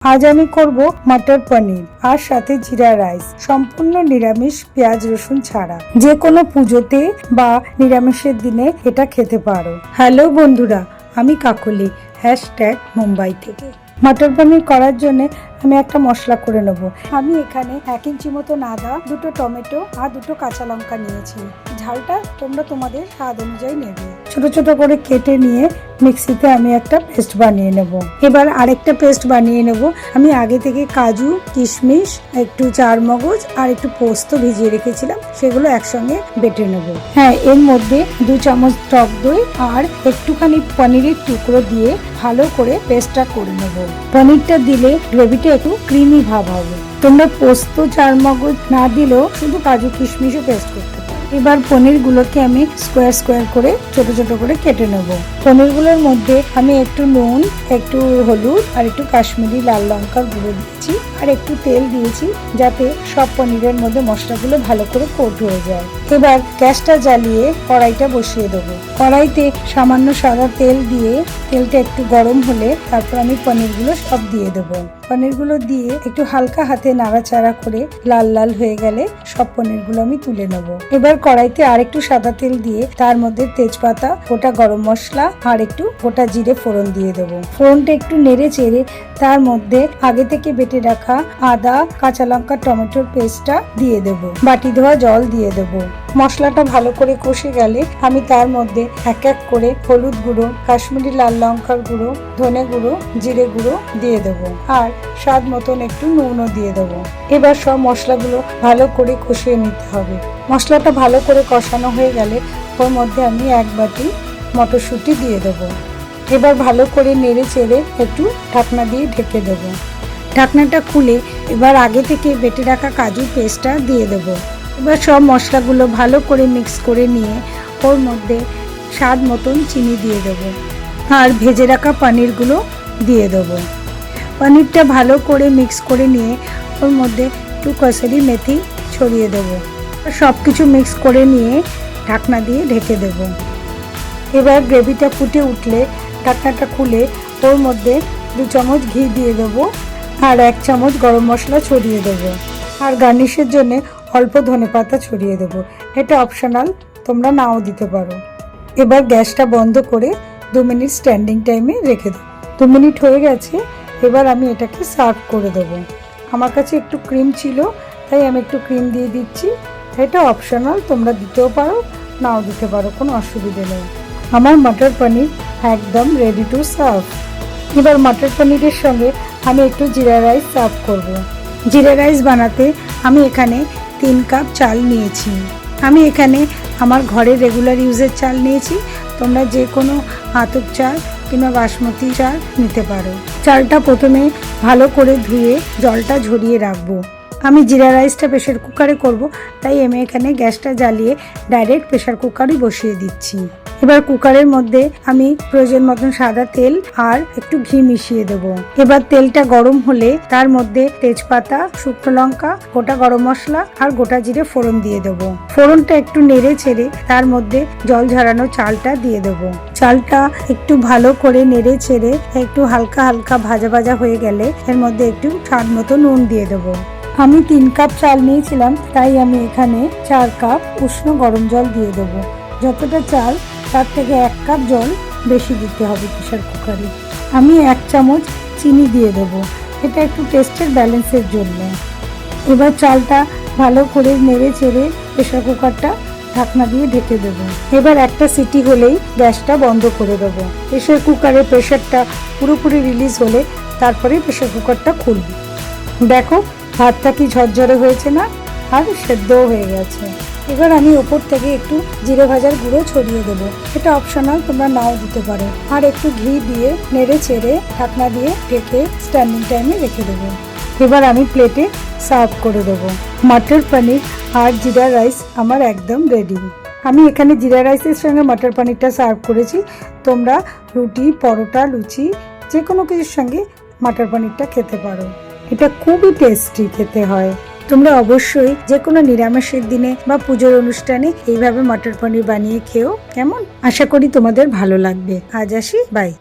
আজ আমি করব মটর পনির আর সাথে জিরা রাইস, সম্পূর্ণ নিরামিষ, পেঁয়াজ রসুন ছাড়া। যে কোনো পুজোতে বা নিরামিষের দিনে এটা খেতে পারো। হ্যালো বন্ধুরা, আমি কাকলি, #মুম্বাই থেকে। মটর পনির করার জন্য আমি একটা মশলা করে নেব। আমি এখানে 1 ইঞ্চি মতন আদা, 2টো টমেটো আর 2টো কাঁচা লঙ্কা নিয়েছি। ঝালটা তোমরা তোমাদের স্বাদ অনুযায়ী নেবে। ছোট ছোট করে কেটে নিয়ে মিক্সিতে আমি একটা পেস্ট বানিয়ে নেব। এবার আরেকটা পেস্ট বানিয়ে নেব। আমি আগে থেকে কাজু, কিশমিশ, একটু চারমগজ আর একটু পোস্ত ভিজিয়ে রেখেছিলাম, সেগুলো একসঙ্গে বেটে নেব। হ্যাঁ, এর মধ্যে 2 চামচ টক দই আর একটুখানি পনিরের টুকরো দিয়ে ভালো করে পেস্টটা করে নেব। পনিরটা দিলে গ্রেভিটা একটু ক্রিমি ভাব হবে। তোমরা পোস্ত, চারমগজ না দিলেও শুধু কাজু কিশমিশও পেস্ট করতে পারো। এবার পনির গুলোকে আমি স্কোয়ার স্কোয়ার করে ছোট ছোট করে কেটে নেব। পনির গুলোর মধ্যে আমি একটু নুন, একটু হলুদ আর একটু কাশ্মীরি লাল লঙ্কার গুঁড়ো দিয়েছি আর একটু তেল দিয়েছি, যাতে সব পনিরের মধ্যে মশলাগুলো ভালো করে কোট হয়ে যায়। এবার গ্যাসটা জ্বালিয়ে কড়াইটা বসিয়ে দেবো। কড়াইতে সামান্য সাদা তেল দিয়ে তেলটা একটু গরম হলে তারপর আমি পনিরগুলো সব দিয়ে দেবো। পনিরগুলো দিয়ে একটু হালকা হাতে নাড়াচাড়া করে লাল লাল হয়ে গেলে সব পনিরগুলো আমি তুলে নেব। এবার কড়াইতে আরেকটু সাদা তেল দিয়ে তার মধ্যে তেজপাতা, গোটা গরম মশলা আর একটু গোটা জিরে ফোড়ন দিয়ে দেবো। ফোড়নটা একটু নেড়ে চেড়ে তার মধ্যে আগে থেকে বেটে রাখা আদা, কাঁচা লঙ্কা, টমেটোর পেস্টটা দিয়ে দেবো। বাটি ধোয়া জল দিয়ে দেবো। মশলাটা ভালো করে কষে গেলে আমি তার মধ্যে এক এক করে হলুদ গুঁড়ো, কাশ্মীরি লাল লঙ্কার গুঁড়ো, ধনে গুঁড়ো, জিরে গুঁড়ো দিয়ে দেবো আর স্বাদ মতন একটু নুনও দিয়ে দেবো। এবার সব মশলাগুলো ভালো করে কষিয়ে নিতে হবে। মশলাটা ভালো করে কষানো হয়ে গেলে ওর মধ্যে আমি 1 বাটি মটরশুঁটি দিয়ে দেবো। এবার ভালো করে নেড়ে চেড়ে একটু ঢাকনা দিয়ে ঢেকে দেবো। ঢাকনাটা খুলে এবার আগে থেকে বেটে রাখা কাজু পেস্টটা দিয়ে দেবো। এবার সব মশলাগুলো ভালো করে মিক্স করে নিয়ে ওর মধ্যে স্বাদ মতন চিনি দিয়ে দেবো আর ভেজে রাখা পনিরগুলো দিয়ে দেবো। পনিরটা ভালো করে মিক্স করে নিয়ে ওর মধ্যে একটু কসুরি মেথি ছড়িয়ে দেবো। সব কিছু মিক্স করে নিয়ে ঢাকনা দিয়ে ঢেকে দেবো। এবার গ্রেভিটা ফুটে উঠলে ঢাকনাটা খুলে ওর মধ্যে 2 চামচ ঘি দিয়ে দেবো আর 1 চামচ গরম মশলা ছড়িয়ে দেবো আর গার্নিশের জন্য অল্প ধনেপাতা ছড়িয়ে দেবো। এটা অপশনাল, তোমরা নাও দিতে পারো। এবার গ্যাসটা বন্ধ করে 2 মিনিট স্ট্যান্ডিং টাইমে রেখে দেবো। 2 মিনিট হয়ে গেছে। এবার আমি এটাকে সার্ভ করে দেবো। আমার কাছে একটু ক্রিম ছিল, তাই আমি একটু ক্রিম দিয়ে দিচ্ছি। এটা অপশনাল, তোমরা দিতেও পারো, নাও দিতে পারো, কোনো অসুবিধে নেই। আমার মটর পনির একদম রেডি টু সার্ভ। এবার মটর পনিরের সঙ্গে আমি একটু জিরা রাইস সার্ভ করব। জিরা রাইস বানাতে আমি এখানে 3 কাপ চাল নিয়েছি। আমি এখানে আমার ঘরের রেগুলার ইউজের চাল নিয়েছি। তোমরা যে কোনো আতপ চাল কিংবা বাসমতি চাল নিতে পারো। চালটা প্রথমে ভালো করে ধুয়ে জলটা ঝরিয়ে রাখবো। আমি জিরা রাইসটা প্রেসার কুকারে করব, তাই আমি এখানে গ্যাসটা জ্বালিয়ে ডাইরেক্ট প্রেসার কুকারই বসিয়ে দিচ্ছি। এবার কুকারের মধ্যে আমি প্রয়োজন মতন সাদা তেল আর একটু ঘি মিশিয়ে দেব। এবার তেলটা গরম হলে তার মধ্যে তেজপাতা, শুকনো লঙ্কা, গোটা গরম মশলা আর গোটা জিরে ফোড়ন দিয়ে দেবো। ফোড়নটা একটু নেড়ে ছেড়ে তার মধ্যে জল ঝরানো চালটা দিয়ে দেবো। চালটা একটু ভালো করে নেড়ে ছেড়ে একটু হালকা হালকা ভাজা ভাজা হয়ে গেলে এর মধ্যে একটু স্বাদ মতো নুন দিয়ে দেবো। আমি 3 কাপ চাল নিয়েছিলাম, তাই আমি এখানে 4 কাপ উষ্ণ গরম জল দিয়ে দেবো। যতটা চাল তার থেকে 1 কাপ জল বেশি দিতে হবে প্রেসার কুকারে। আমি 1 চামচ চিনি দিয়ে দেবো, এটা একটু টেস্টের ব্যালেন্সের জন্য। এবার চালটা ভালো করে নেড়ে চেড়ে প্রেসার কুকারটা ঢাকনা দিয়ে ঢেকে দেবো। এবার একটা সিটি হলেই গ্যাসটা বন্ধ করে দেবো। প্রেসার কুকারের প্রেসারটা পুরোপুরি রিলিজ হলে তারপরে প্রেসার কুকারটা খুলবে। দেখো ভাতটা কি ঝরঝরে হয়েছে না, আর সেদ্ধও হয়ে গেছে। এবার আমি ওপর থেকে একটু জিরে ভাজার গুঁড়ো ছড়িয়ে দেবো। এটা অপশনাল, তোমরা নাও দিতে পারো। আর একটু ঘি দিয়ে নেড়ে চেড়ে ঢাকনা দিয়ে ঢেকে স্ট্যান্ডিং টাইমে রেখে দেবো। এবার আমি প্লেটে সার্ভ করে দেবো। মটর পনির আর জিরা রাইস আমার একদম রেডি। আমি এখানে জিরা রাইসের সঙ্গে মটর পনিরটা সার্ভ করেছি। তোমরা রুটি, পরোটা, লুচি যে কোনো কিছুর সঙ্গে মটর পনিরটা খেতে পারো। এটা খুবই টেস্টি খেতে হয়। তোমরা অবশ্যই যে কোনো নিরামিষের দিনে বা পুজোর অনুষ্ঠানে এইভাবে মটর পনির বানিয়ে খেও। কেমন? আশা করি তোমাদের ভালো লাগবে। আজ আসি, বাই।